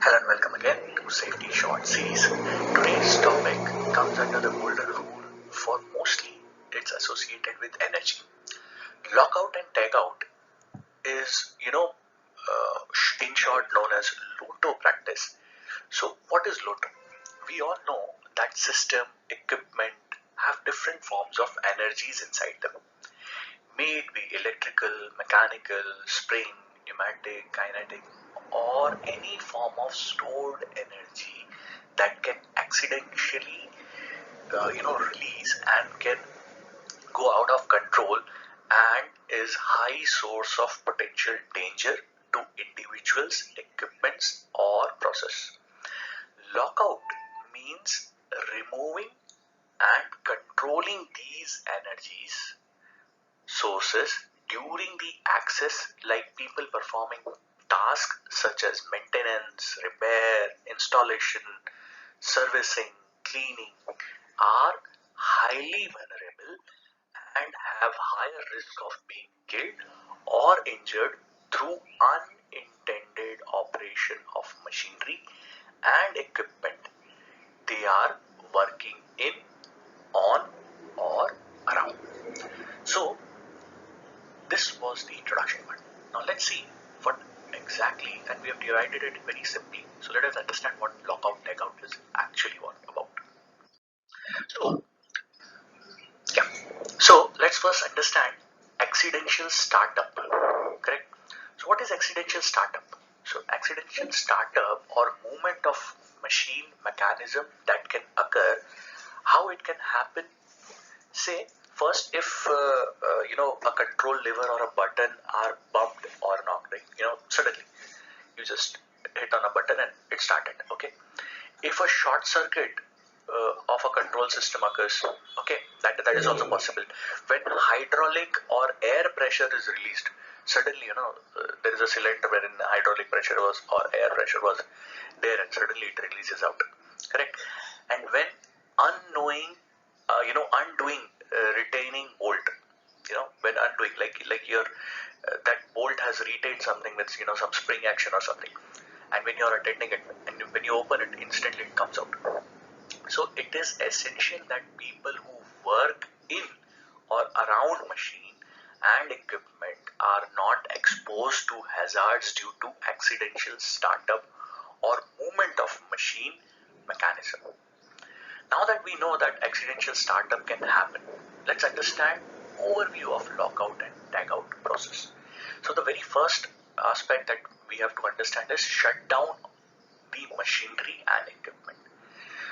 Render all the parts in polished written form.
Hello and welcome again to Safety Short Series. Today's topic comes under the golden rule for mostly it's associated with energy. Lockout and tagout is, in short known as LOTO practice. So what is LOTO? We all know that system, equipment have different forms of energies inside them. May it be electrical, mechanical, spring, pneumatic, kinetic, or any form of stored energy that can accidentally, release and can go out of control and is high source of potential danger to individuals, equipments, or process. Lockout means removing and controlling these energies sources during the access, like people performing tasks such as maintenance, repair, installation, servicing, cleaning are highly vulnerable and have higher risk of being killed or injured through unintended operation of machinery and equipment they are working in, on, or around. So this was the introduction part. Now let's see what exactly, and we have divided it very simply. So let us understand what lockout tagout is actually what about. So yeah, so let's first understand accidental startup. Correct. So what is accidental startup? So accidental startup or movement of machine mechanism that can occur. How it can happen? Say first, if a control lever or a button are bumped or knocked, right? Suddenly you just hit on a button and it started. Okay. If a short circuit of a control system occurs, okay, that is also possible. When hydraulic or air pressure is released, suddenly there is a cylinder wherein hydraulic pressure was or air pressure was there, and suddenly it releases out. Correct. And when undoing retaining bolt, when undoing, like your that bolt has retained something with some spring action or something, and when you're attending it and when you open it, instantly it comes out. So it is essential that people who work in or around machine and equipment are not exposed to hazards due to accidental startup or movement of machine mechanism. Now that we know that accidental startup can happen, let's understand overview of lockout and tagout process. So the very first aspect that we have to understand is shut down the machinery and equipment.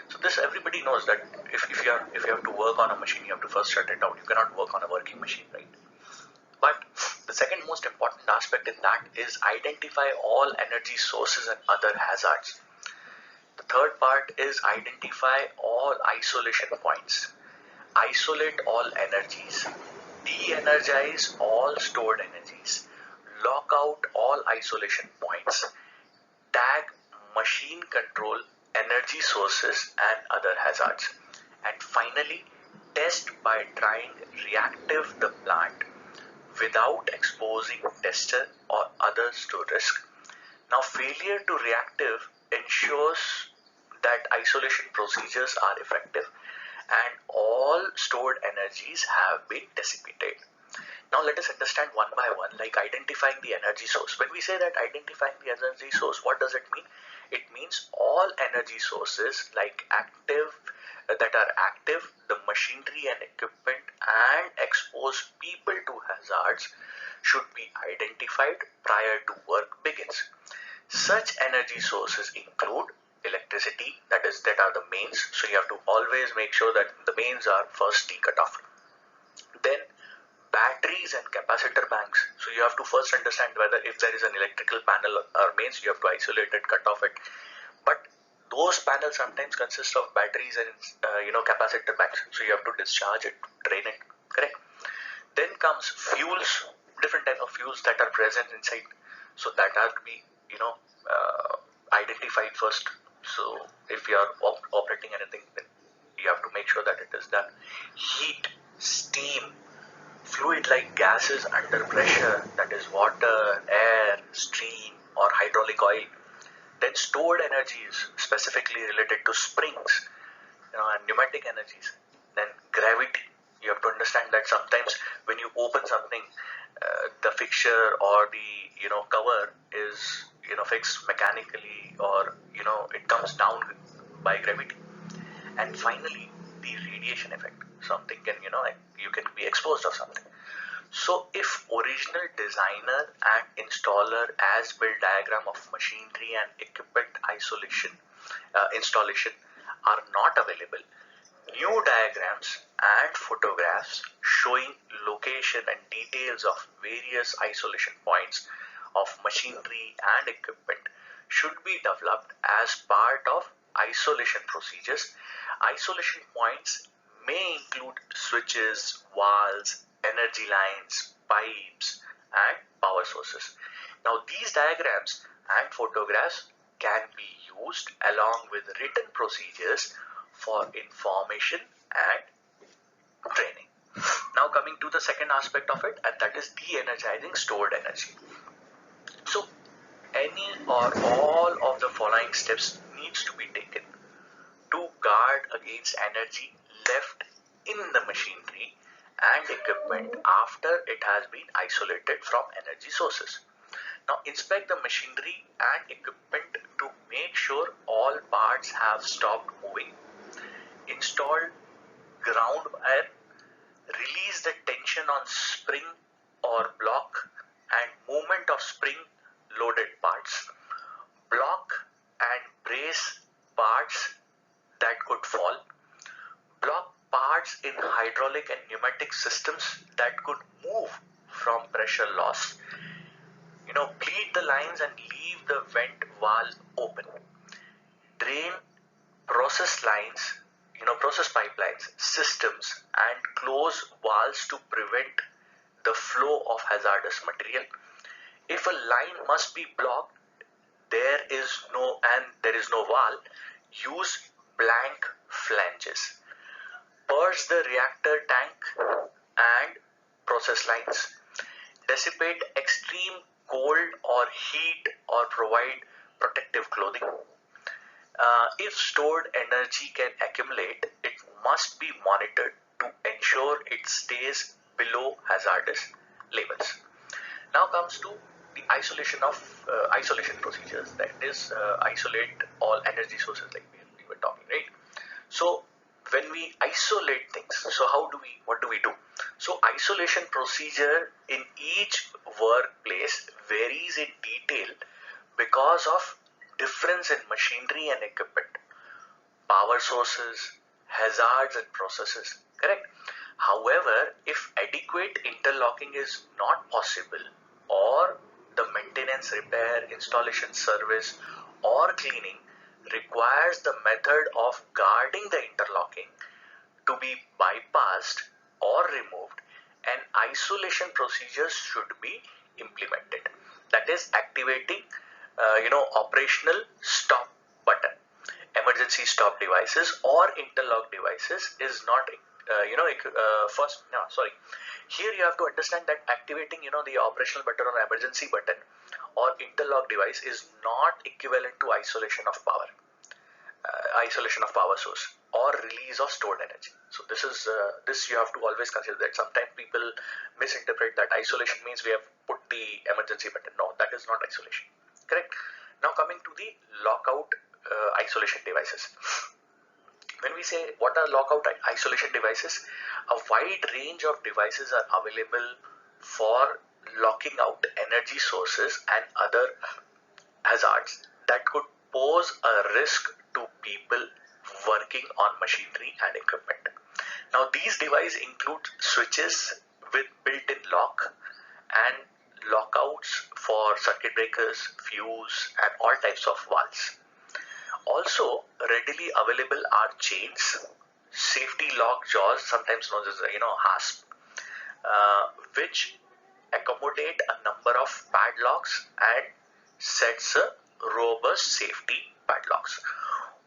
So this everybody knows that if you have to work on a machine, you have to first shut it down. You cannot work on a working machine, right? But the second most important aspect in that is identify all energy sources and other hazards. The third part is identify all isolation points. Isolate all energies. De-energize all stored energies. Lock out all isolation points. Tag machine control energy sources and other hazards. And finally, test by trying reactive the plant without exposing tester or others to risk. Now, failure to reactive ensures that isolation procedures are effective and all stored energies have been dissipated. Now let us understand one by one, like identifying the energy source. When we say that identifying the energy source, what does it mean? It means all energy sources that are active, the machinery and equipment, and expose people to hazards should be identified prior to work begins. Such energy sources include electricity, that are the mains. So you have to always make sure that the mains are firstly cut off. Then batteries and capacitor banks. So you have to first understand whether if there is an electrical panel or mains, you have to isolate it, cut off it. But those panels sometimes consist of batteries and capacitor banks. So you have to discharge it, drain it. Correct. Then comes fuels, different type of fuels that are present inside. So that have to be identified first. So if you are operating anything, then you have to make sure that it is done. Heat, steam, fluid like gases under pressure, that is water, air, steam or hydraulic oil. Then stored energy is specifically related to springs, and pneumatic energies. Then gravity. You have to understand that sometimes when you open something, the fixture or the cover is fixed mechanically, or it comes down by gravity. And finally, the radiation effect. Something can you can be exposed of something. So if original designer and installer as built diagram of machinery and equipment installation are not available, new diagrams and photographs showing location and details of various isolation points of machinery and equipment should be developed as part of isolation procedures. Isolation points may include switches, valves, energy lines, pipes, and power sources. Now, these diagrams and photographs can be used along with written procedures for information and training. Now, coming to the second aspect of it, and that is de-energizing stored energy. So, any or all of the following steps needs to be taken to guard against energy left in the machinery and equipment after it has been isolated from energy sources. Now, inspect the machinery and equipment to make sure all parts have stopped moving. Install ground wire. Release the tension on spring or block and movement of spring loaded parts. Block and brace parts that could fall. Block parts in hydraulic and pneumatic systems that could move from pressure loss. Bleed the lines and leave the vent valve open. Drain process lines, process pipelines, systems, and close valves to prevent the flow of hazardous material. If a line must be blocked, there is no valve, use blank flanges. Purge the reactor tank and process lines. Dissipate extreme cold or heat or provide protective clothing. If stored energy can accumulate, it must be monitored to ensure it stays below hazardous levels. Now comes to the isolation procedures. That is, isolate all energy sources, like we were talking, right? So when we isolate things, so what do we do? So isolation procedure in each workplace varies in detail because of difference in machinery and equipment, power sources, hazards and processes, correct? However, if adequate interlocking is not possible, or the maintenance, repair, installation service or cleaning requires the method of guarding the interlocking to be bypassed or removed, an isolation procedure should be implemented. That is activating operational stop button. Emergency stop devices or interlock devices is not here you have to understand that activating the operational button or emergency button or interlock device is not equivalent to isolation of power source or release of stored energy. So this you have to always consider that. Sometimes people misinterpret that isolation means we have put the emergency button. No, that is not isolation, correct? Now coming to the lockout isolation devices. When we say what are lockout isolation devices, a wide range of devices are available for locking out energy sources and other hazards that could pose a risk to people working on machinery and equipment. Now these devices include switches with built-in lock and lockouts for circuit breakers, fuse and all types of valves. Also readily available are chains, safety lock jaws, sometimes known as hasp, which accommodate a number of padlocks and sets a robust safety padlocks.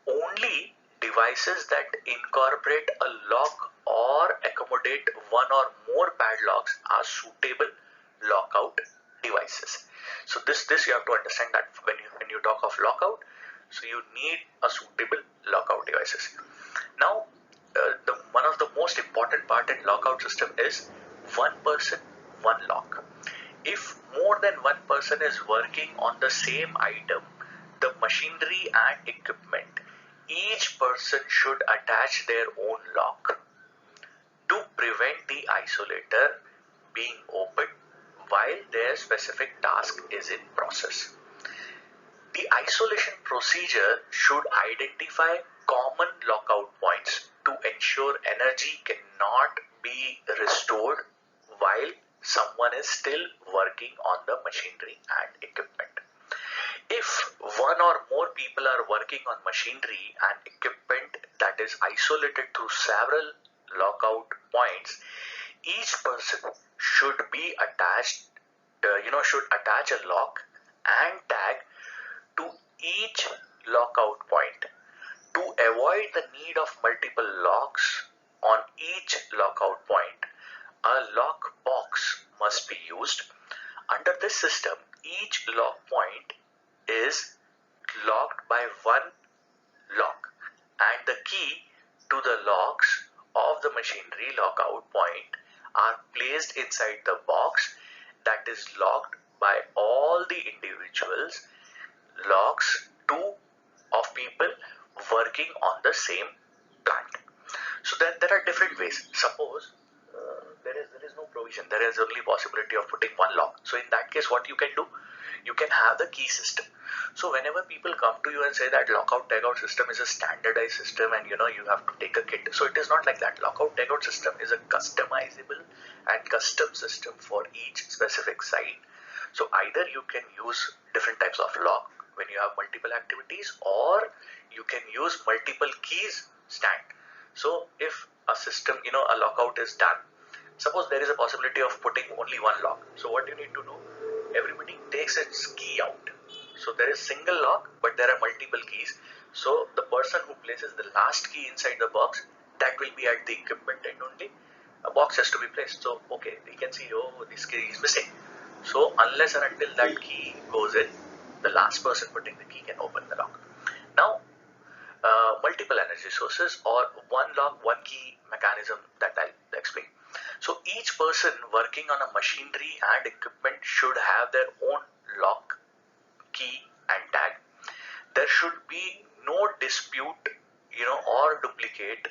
Only devices that incorporate a lock or accommodate one or more padlocks are suitable lockout devices. So this you have to understand that when you talk of lockout, so you need a suitable lockout devices. Now, one of the most important part in lockout system is one person, one lock. If more than one person is working on the same item, the machinery and equipment, each person should attach their own lock to prevent the isolator being opened while their specific task is in process. The isolation procedure should identify common lockout points to ensure energy cannot be restored while someone is still working on the machinery and equipment. If one or more people are working on machinery and equipment that is isolated through several lockout points, each person should be attached, should attach a lock and tag to each lockout point. To avoid the need of multiple locks on each lockout point, a lock box must be used. Under this system, each lock point is locked by one lock, and the key to the locks of the machinery lockout point are placed inside the box that is locked by all the individuals locks two of people working on the same plant. So then there are different ways. Suppose there is no provision, there is only possibility of putting one lock. So in that case, what you can do, you can have the key system. So whenever people come to you and say that lockout tagout system is a standardized system and you have to take a kit, so it is not like that. Lockout tagout system is a customizable and custom system for each specific site. So either you can use different types of lock when you have multiple activities, or you can use multiple keys stand. So if a system, a lockout is done, suppose there is a possibility of putting only one lock. So what you need to do, everybody takes its key out. So there is single lock, but there are multiple keys. So the person who places the last key inside the box, that will be at the equipment end only. A box has to be placed. So okay, we can see, oh, this key is missing. So unless and until that key goes in, the last person putting the key can open the lock. Now, multiple energy sources or one lock, one key mechanism that I'll explain. So each person working on a machinery and equipment should have their own lock, key and tag. There should be no dispute, or duplicate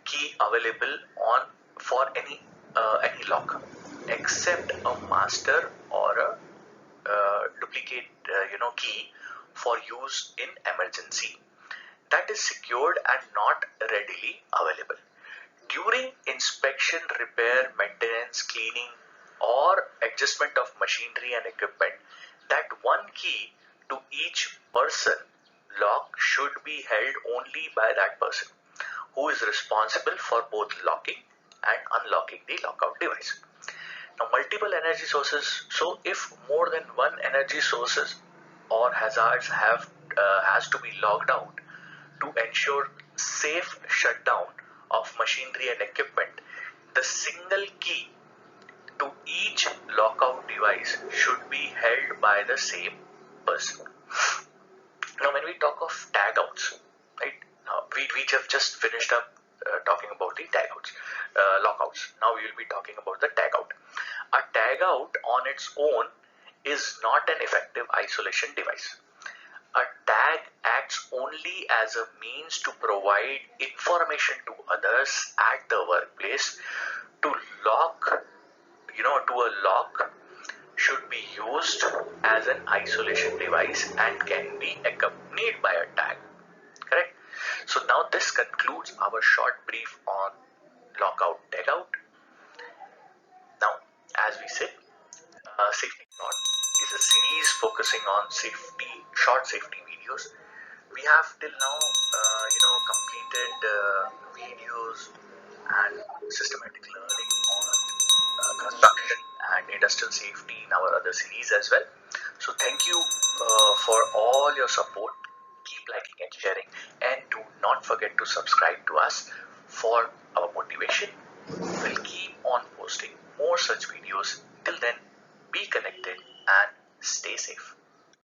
key available for any lock, except a master or a duplicate key for use in emergency that is secured and not readily available. During inspection, repair, maintenance, cleaning or adjustment of machinery and equipment, that one key to each person lock should be held only by that person who is responsible for both locking and unlocking the lockout device. Now, multiple energy sources. So if more than one energy sources or hazards has to be logged out to ensure safe shutdown of machinery and equipment, the single key to each lockout device should be held by the same person. Now, when we talk of tagouts, right? We have just finished up talking about the lockouts. Now we will be talking about the tagout. A tagout on its own is not an effective isolation device. A tag acts only as a means to provide information to others at the workplace. To lock, to a lock should be used as an isolation device and can be accompanied by a tag. Correct? So now this concludes our short brief on lockout tagout. Now, as we said, Safety Short is a series focusing on short safety videos. We have till now, completed videos and systematic learning on construction and industrial safety in our other series as well. So thank you for all your support. Keep liking and sharing, and do not forget to subscribe to us for our motivation. We'll keep on posting more such videos. Till then, be connected, and stay safe.